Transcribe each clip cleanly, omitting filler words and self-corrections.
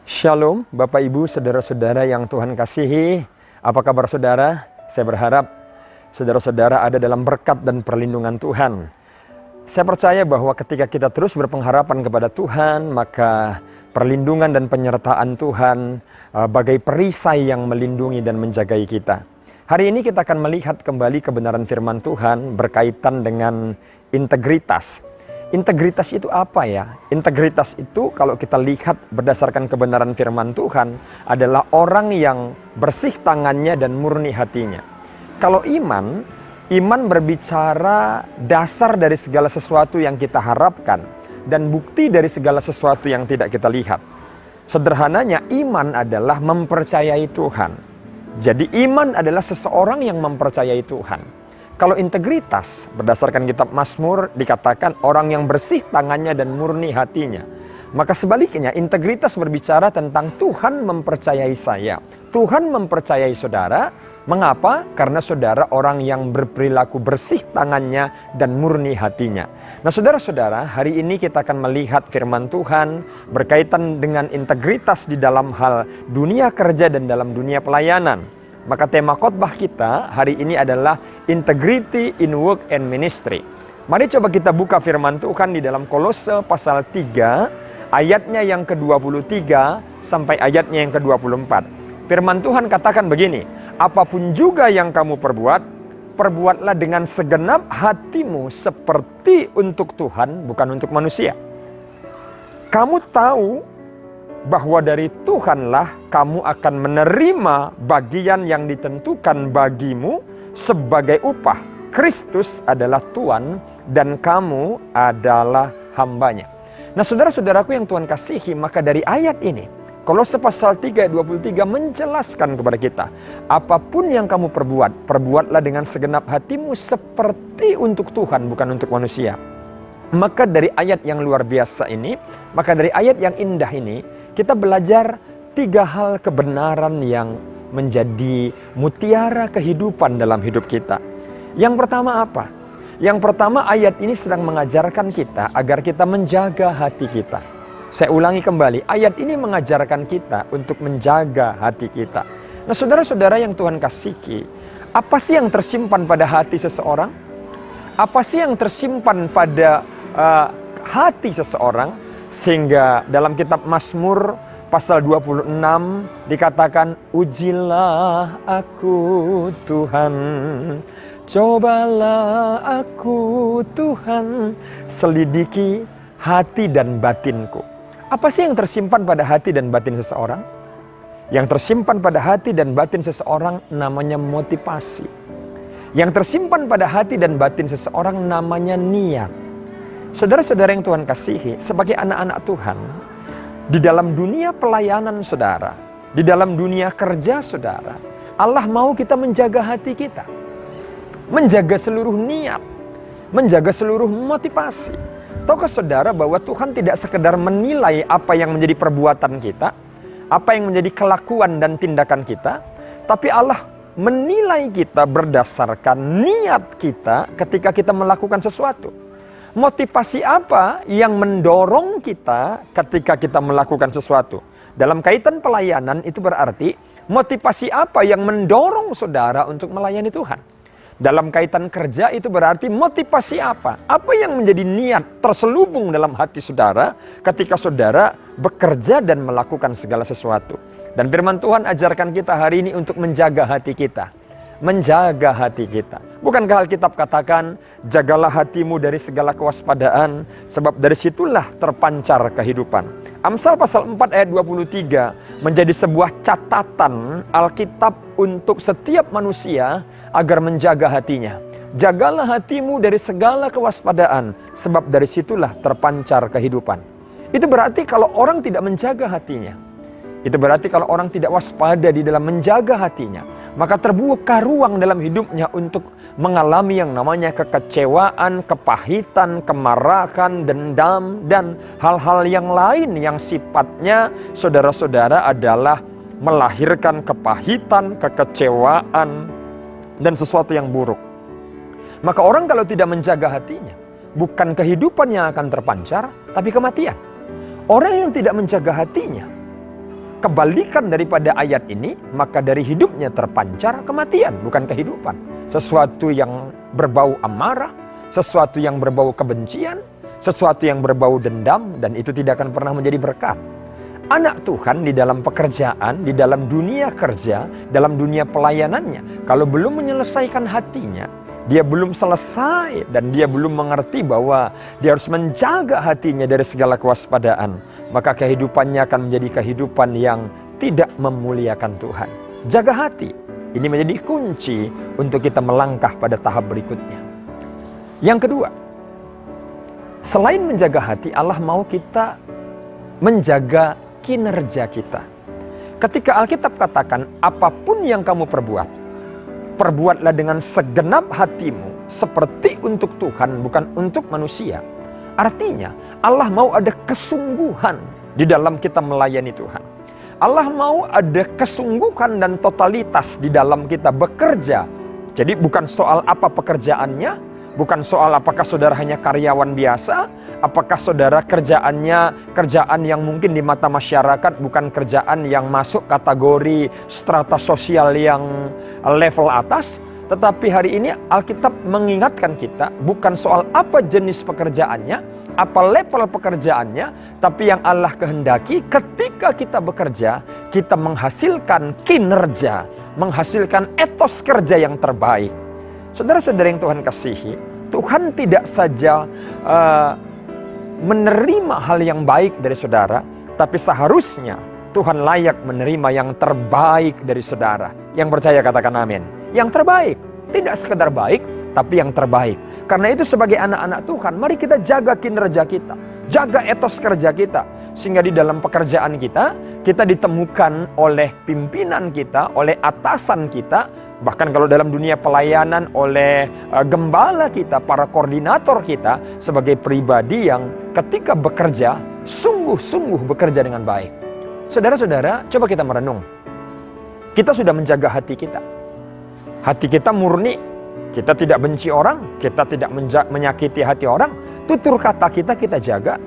Shalom Bapak Ibu saudara-saudara yang Tuhan kasihi. Apa kabar saudara? Saya berharap saudara-saudara ada dalam berkat dan perlindungan Tuhan. Saya percaya bahwa ketika kita terus berpengharapan kepada Tuhan, maka perlindungan dan penyertaan Tuhan bagai perisai yang melindungi dan menjagai kita. Hari ini kita akan melihat kembali kebenaran firman Tuhan berkaitan dengan integritas. Integritas itu apa ya? Integritas itu kalau kita lihat berdasarkan kebenaran firman Tuhan adalah orang yang bersih tangannya dan murni hatinya. Kalau iman berbicara dasar dari segala sesuatu yang kita harapkan dan bukti dari segala sesuatu yang tidak kita lihat. Sederhananya iman adalah mempercayai Tuhan. Jadi iman adalah seseorang yang mempercayai Tuhan. Kalau integritas, berdasarkan kitab Mazmur dikatakan orang yang bersih tangannya dan murni hatinya. Maka sebaliknya, integritas berbicara tentang Tuhan mempercayai saya. Tuhan mempercayai saudara. Mengapa? Karena saudara orang yang berperilaku bersih tangannya dan murni hatinya. Nah saudara-saudara, hari ini kita akan melihat firman Tuhan berkaitan dengan integritas di dalam hal dunia kerja dan dalam dunia pelayanan. Maka tema khotbah kita hari ini adalah Integrity in Work and Ministry. Mari coba kita buka firman Tuhan di dalam Kolose pasal 3, ayatnya yang ke-23 sampai ayatnya yang ke-24. Firman Tuhan katakan begini, apapun juga yang kamu perbuat, perbuatlah dengan segenap hatimu seperti untuk Tuhan, bukan untuk manusia. Kamu tahu bahwa dari Tuhanlah kamu akan menerima bagian yang ditentukan bagimu sebagai upah. Kristus adalah Tuhan dan kamu adalah hambanya. Nah saudara-saudaraku yang Tuhan kasihi, maka dari ayat ini, Kolose pasal 3 ayat 23 menjelaskan kepada kita, apapun yang kamu perbuat, perbuatlah dengan segenap hatimu seperti untuk Tuhan, bukan untuk manusia. Maka dari ayat yang luar biasa ini, maka dari ayat yang indah ini, kita belajar 3 hal kebenaran yang menjadi mutiara kehidupan dalam hidup kita. Yang pertama apa? Yang pertama ayat ini sedang mengajarkan kita agar kita menjaga hati kita. Saya ulangi kembali, ayat ini mengajarkan kita untuk menjaga hati kita. Nah saudara-saudara yang Tuhan kasihi, apa sih yang tersimpan pada hati seseorang? Apa sih yang tersimpan pada hati seseorang? Sehingga dalam kitab Mazmur pasal 26 dikatakan, ujilah aku Tuhan, cobalah aku Tuhan, selidiki hati dan batinku. Apa sih yang tersimpan pada hati dan batin seseorang? Yang tersimpan pada hati dan batin seseorang namanya motivasi. Yang tersimpan pada hati dan batin seseorang namanya niat. Saudara-saudara yang Tuhan kasihi, sebagai anak-anak Tuhan, di dalam dunia pelayanan saudara, di dalam dunia kerja saudara, Allah mau kita menjaga hati kita. Menjaga seluruh niat, menjaga seluruh motivasi. Tahukah saudara bahwa Tuhan tidak sekedar menilai apa yang menjadi perbuatan kita, apa yang menjadi kelakuan dan tindakan kita, tapi Allah menilai kita berdasarkan niat kita ketika kita melakukan sesuatu. Motivasi apa yang mendorong kita ketika kita melakukan sesuatu? Dalam kaitan pelayanan itu berarti motivasi apa yang mendorong saudara untuk melayani Tuhan? Dalam kaitan kerja itu berarti motivasi apa? Apa yang menjadi niat terselubung dalam hati saudara ketika saudara bekerja dan melakukan segala sesuatu? Dan firman Tuhan ajarkan kita hari ini untuk menjaga hati kita. Menjaga hati kita. Bukankah Alkitab katakan, jagalah hatimu dari segala kewaspadaan, sebab dari situlah terpancar kehidupan. Amsal pasal 4 ayat 23 menjadi sebuah catatan Alkitab untuk setiap manusia agar menjaga hatinya. Jagalah hatimu dari segala kewaspadaan, sebab dari situlah terpancar kehidupan. Itu berarti kalau orang tidak menjaga hatinya, itu berarti kalau orang tidak waspada di dalam menjaga hatinya, maka terbuka ruang dalam hidupnya untuk mengalami yang namanya kekecewaan, kepahitan, kemarahan, dendam, dan hal-hal yang lain yang sifatnya saudara-saudara adalah melahirkan kepahitan, kekecewaan, dan sesuatu yang buruk. Maka orang kalau tidak menjaga hatinya, bukan kehidupan yang akan terpancar, tapi kematian. Orang yang tidak menjaga hatinya, kebalikan daripada ayat ini, maka dari hidupnya terpancar kematian, bukan kehidupan. Sesuatu yang berbau amarah, sesuatu yang berbau kebencian, sesuatu yang berbau dendam, dan itu tidak akan pernah menjadi berkat. Anak Tuhan di dalam pekerjaan, di dalam dunia kerja, dalam dunia pelayanannya, kalau belum menyelesaikan hatinya, dia belum selesai dan dia belum mengerti bahwa dia harus menjaga hatinya dari segala kewaspadaan, maka kehidupannya akan menjadi kehidupan yang tidak memuliakan Tuhan. Jaga hati, ini menjadi kunci untuk kita melangkah pada tahap berikutnya. Yang kedua, selain menjaga hati, Allah mau kita menjaga kinerja kita. Ketika Alkitab katakan, apapun yang kamu perbuat, perbuatlah dengan segenap hatimu, seperti untuk Tuhan, bukan untuk manusia. Artinya, Allah mau ada kesungguhan di dalam kita melayani Tuhan. Allah mau ada kesungguhan dan totalitas di dalam kita bekerja. Jadi bukan soal apa pekerjaannya, bukan soal apakah saudara hanya karyawan biasa, apakah saudara kerjaannya kerjaan yang mungkin di mata masyarakat bukan kerjaan yang masuk kategori strata sosial yang level atas. Tetapi hari ini Alkitab mengingatkan kita bukan soal apa jenis pekerjaannya, apa level pekerjaannya, tapi yang Allah kehendaki ketika kita bekerja, kita menghasilkan kinerja, menghasilkan etos kerja yang terbaik. Saudara-saudara yang Tuhan kasihi, Tuhan tidak saja menerima hal yang baik dari saudara, tapi seharusnya Tuhan layak menerima yang terbaik dari saudara. Yang percaya katakan amin. Yang terbaik, tidak sekedar baik, tapi yang terbaik. Karena itu sebagai anak-anak Tuhan, mari kita jaga kinerja kita, jaga etos kerja kita, sehingga di dalam pekerjaan kita ditemukan oleh pimpinan kita, oleh atasan kita, bahkan kalau dalam dunia pelayanan oleh gembala kita, para koordinator kita, sebagai pribadi yang ketika bekerja, sungguh-sungguh bekerja dengan baik. Saudara-saudara, coba kita merenung. Kita sudah menjaga hati kita. Hati kita murni, kita tidak benci orang, kita tidak menyakiti hati orang, tutur kata kita jaga.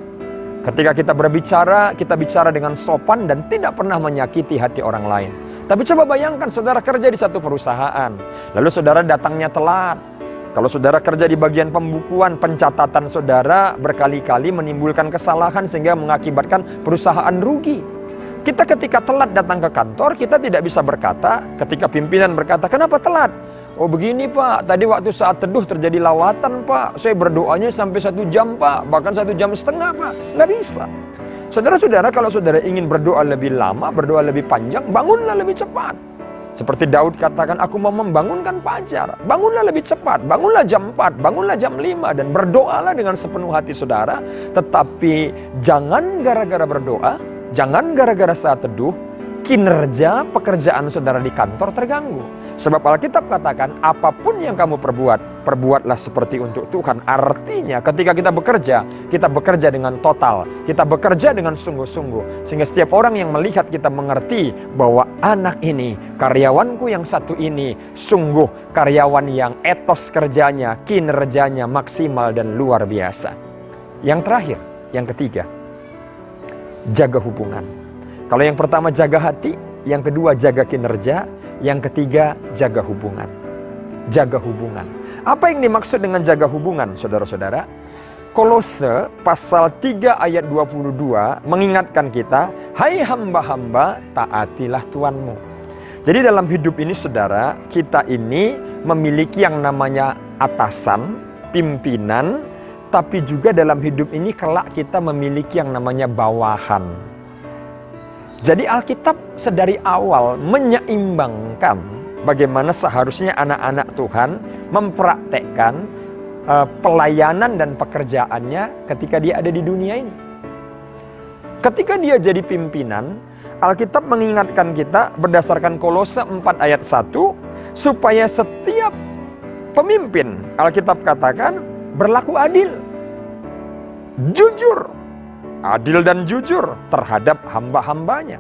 Ketika kita berbicara, kita bicara dengan sopan dan tidak pernah menyakiti hati orang lain. Tapi coba bayangkan saudara kerja di satu perusahaan, lalu saudara datangnya telat. Kalau saudara kerja di bagian pembukuan, pencatatan saudara berkali-kali menimbulkan kesalahan sehingga mengakibatkan perusahaan rugi. Kita ketika telat datang ke kantor, kita tidak bisa berkata, ketika pimpinan berkata, kenapa telat? Oh begini Pak, tadi waktu saat teduh terjadi lawatan Pak, saya berdoanya sampai 1 jam Pak, bahkan 1,5 jam Pak. Nggak bisa. Saudara-saudara, kalau saudara ingin berdoa lebih lama, berdoa lebih panjang, bangunlah lebih cepat. Seperti Daud katakan, aku mau membangunkan fajar. Bangunlah lebih cepat, bangunlah jam 4, bangunlah jam 5, dan berdoalah dengan sepenuh hati saudara. Tetapi jangan gara-gara berdoa, jangan gara-gara saat teduh, kinerja pekerjaan saudara di kantor terganggu. Sebab Alkitab katakan, apapun yang kamu perbuat, perbuatlah seperti untuk Tuhan. Artinya ketika kita bekerja dengan total, kita bekerja dengan sungguh-sungguh. Sehingga setiap orang yang melihat kita mengerti bahwa anak ini, karyawanku yang satu ini, sungguh karyawan yang etos kerjanya, kinerjanya maksimal dan luar biasa. Yang terakhir, yang ketiga, jaga hubungan. Kalau yang pertama jaga hati, yang kedua jaga kinerja, yang ketiga jaga hubungan. Jaga hubungan. Apa yang dimaksud dengan jaga hubungan, saudara-saudara? Kolose pasal 3 ayat 22 mengingatkan kita, hai hamba-hamba, taatilah Tuanmu. Jadi dalam hidup ini saudara, kita ini memiliki yang namanya atasan, pimpinan, tapi juga dalam hidup ini kelak kita memiliki yang namanya bawahan. Jadi Alkitab sedari awal menyeimbangkan bagaimana seharusnya anak-anak Tuhan mempraktekkan pelayanan dan pekerjaannya ketika dia ada di dunia ini. Ketika dia jadi pimpinan, Alkitab mengingatkan kita berdasarkan Kolose 4 ayat 1, supaya setiap pemimpin, Alkitab katakan, berlaku adil, jujur, adil dan jujur terhadap hamba-hambanya.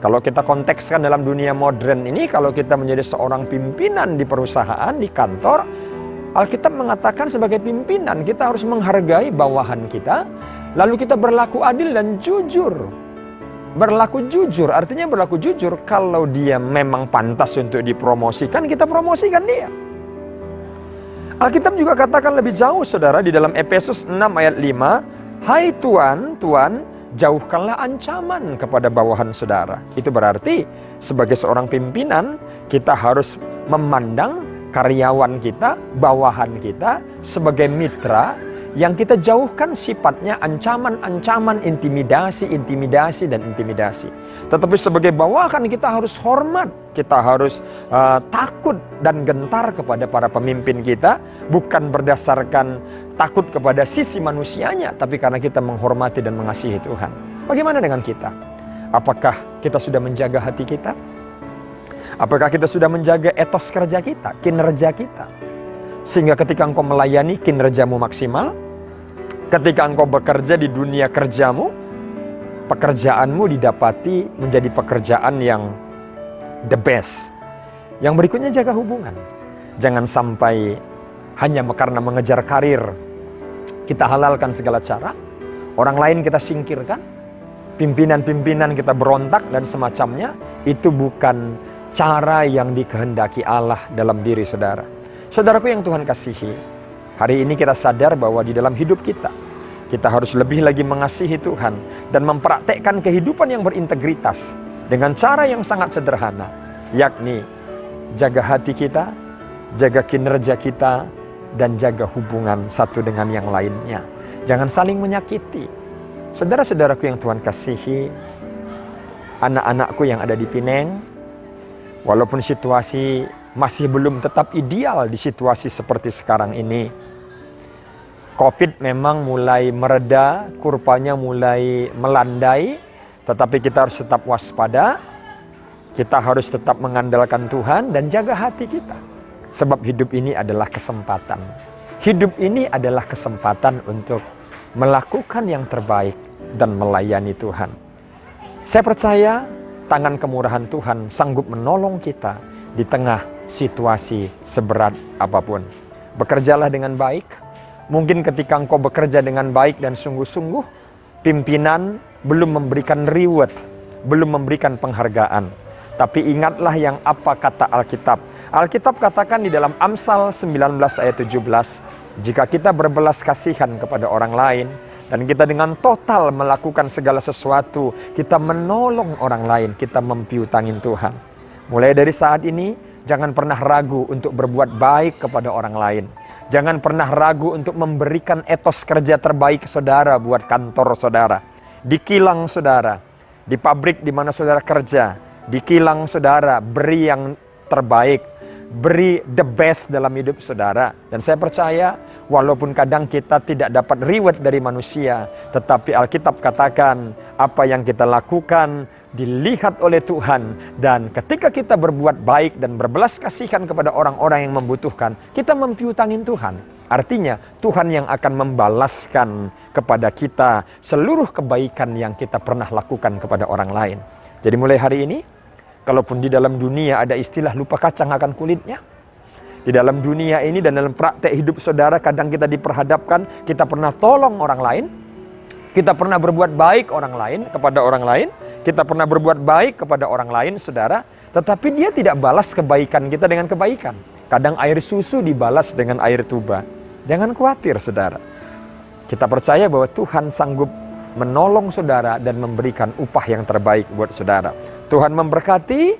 Kalau kita kontekskan dalam dunia modern ini, kalau kita menjadi seorang pimpinan di perusahaan, di kantor, Alkitab mengatakan sebagai pimpinan kita harus menghargai bawahan kita, lalu kita berlaku adil dan jujur. Berlaku jujur, artinya berlaku jujur. Kalau dia memang pantas untuk dipromosikan, kita promosikan dia. Alkitab juga katakan lebih jauh, saudara, di dalam Efesus 6 ayat 5, "Hai Tuan, Tuan, jauhkanlah ancaman kepada bawahan saudara." Itu berarti sebagai seorang pimpinan, kita harus memandang karyawan kita, bawahan kita sebagai mitra yang kita jauhkan sifatnya ancaman-ancaman, intimidasi. Tetapi sebagai bawahan kita harus hormat, kita harus takut dan gentar kepada para pemimpin kita, bukan berdasarkan takut kepada sisi manusianya, tapi karena kita menghormati dan mengasihi Tuhan. Bagaimana dengan kita? Apakah kita sudah menjaga hati kita? Apakah kita sudah menjaga etos kerja kita, kinerja kita? Sehingga ketika engkau melayani, kinerjamu maksimal. Ketika engkau bekerja di dunia kerjamu, pekerjaanmu didapati menjadi pekerjaan yang the best. Yang berikutnya, jaga hubungan. Jangan sampai hanya karena mengejar karir, kita halalkan segala cara. Orang lain kita singkirkan, pimpinan-pimpinan kita berontak dan semacamnya. Itu bukan cara yang dikehendaki Allah dalam diri saudara. Saudaraku yang Tuhan kasihi, hari ini kita sadar bahwa di dalam hidup kita harus lebih lagi mengasihi Tuhan dan mempraktekkan kehidupan yang berintegritas dengan cara yang sangat sederhana, yakni jaga hati kita, jaga kinerja kita, dan jaga hubungan satu dengan yang lainnya. Jangan saling menyakiti. Saudara-saudaraku yang Tuhan kasihi, anak-anakku yang ada di Pineng, walaupun situasi masih belum tetap ideal di situasi seperti sekarang ini. COVID memang mulai mereda, kurvanya mulai melandai, tetapi kita harus tetap waspada. Kita harus tetap mengandalkan Tuhan dan jaga hati kita. Sebab hidup ini adalah kesempatan. Hidup ini adalah kesempatan untuk melakukan yang terbaik dan melayani Tuhan. Saya percaya tangan kemurahan Tuhan sanggup menolong kita di tengah situasi seberat apapun. Bekerjalah dengan baik. Mungkin ketika engkau bekerja dengan baik dan sungguh-sungguh, pimpinan belum memberikan reward, belum memberikan penghargaan. Tapi ingatlah yang apa kata Alkitab. Alkitab katakan di dalam Amsal 19 ayat 17, jika kita berbelas kasihan kepada orang lain, dan kita dengan total melakukan segala sesuatu, kita menolong orang lain, kita mempiutangin Tuhan. Mulai dari saat ini, jangan pernah ragu untuk berbuat baik kepada orang lain. Jangan pernah ragu untuk memberikan etos kerja terbaik saudara buat kantor saudara. Di kilang saudara, di pabrik di mana saudara kerja, di kilang saudara, beri yang terbaik. Beri the best dalam hidup saudara. Dan saya percaya walaupun kadang kita tidak dapat reward dari manusia, tetapi Alkitab katakan apa yang kita lakukan dilihat oleh Tuhan. Dan ketika kita berbuat baik dan berbelas kasihan kepada orang-orang yang membutuhkan, kita mempiutangin Tuhan. Artinya Tuhan yang akan membalaskan kepada kita seluruh kebaikan yang kita pernah lakukan kepada orang lain. Jadi mulai hari ini, kalaupun di dalam dunia ada istilah lupa kacang akan kulitnya, di dalam dunia ini dan dalam praktek hidup saudara kadang kita diperhadapkan, kita pernah tolong orang lain, kita pernah berbuat baik kepada orang lain, kita pernah berbuat baik kepada orang lain saudara, tetapi dia tidak balas kebaikan kita dengan kebaikan. Kadang air susu dibalas dengan air tuba. Jangan khawatir saudara. Kita percaya bahwa Tuhan sanggup menolong saudara dan memberikan upah yang terbaik buat saudara. Tuhan memberkati,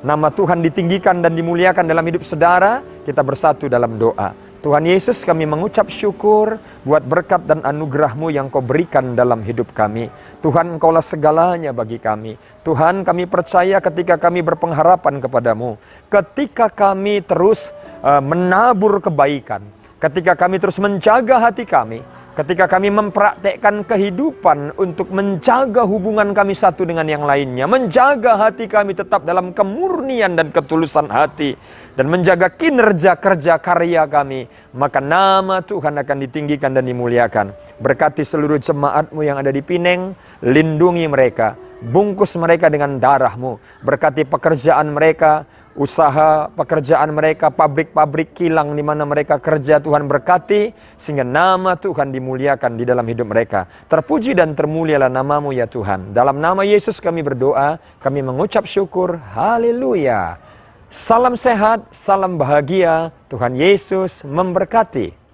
nama Tuhan ditinggikan dan dimuliakan dalam hidup saudara. Kita bersatu dalam doa. Tuhan Yesus, kami mengucap syukur buat berkat dan anugerah-Mu yang Kau berikan dalam hidup kami. Tuhan, Engkaulah segalanya bagi kami. Tuhan, kami percaya ketika kami berpengharapan kepadamu, ketika kami terus menabur kebaikan, ketika kami terus menjaga hati kami, ketika kami mempraktekkan kehidupan untuk menjaga hubungan kami satu dengan yang lainnya, menjaga hati kami tetap dalam kemurnian dan ketulusan hati, dan menjaga kinerja kerja karya kami, maka nama Tuhan akan ditinggikan dan dimuliakan. Berkati seluruh jemaat-Mu yang ada di Pineng, lindungi mereka, Bungkus mereka dengan darah-Mu. Berkati pekerjaan mereka, usaha pekerjaan mereka, pabrik-pabrik kilang di mana mereka kerja. Tuhan berkati sehingga nama Tuhan dimuliakan di dalam hidup mereka. Terpuji dan termulialah nama-Mu ya Tuhan. Dalam nama Yesus kami berdoa, kami mengucap syukur. Haleluya. Salam sehat, salam bahagia. Tuhan Yesus memberkati.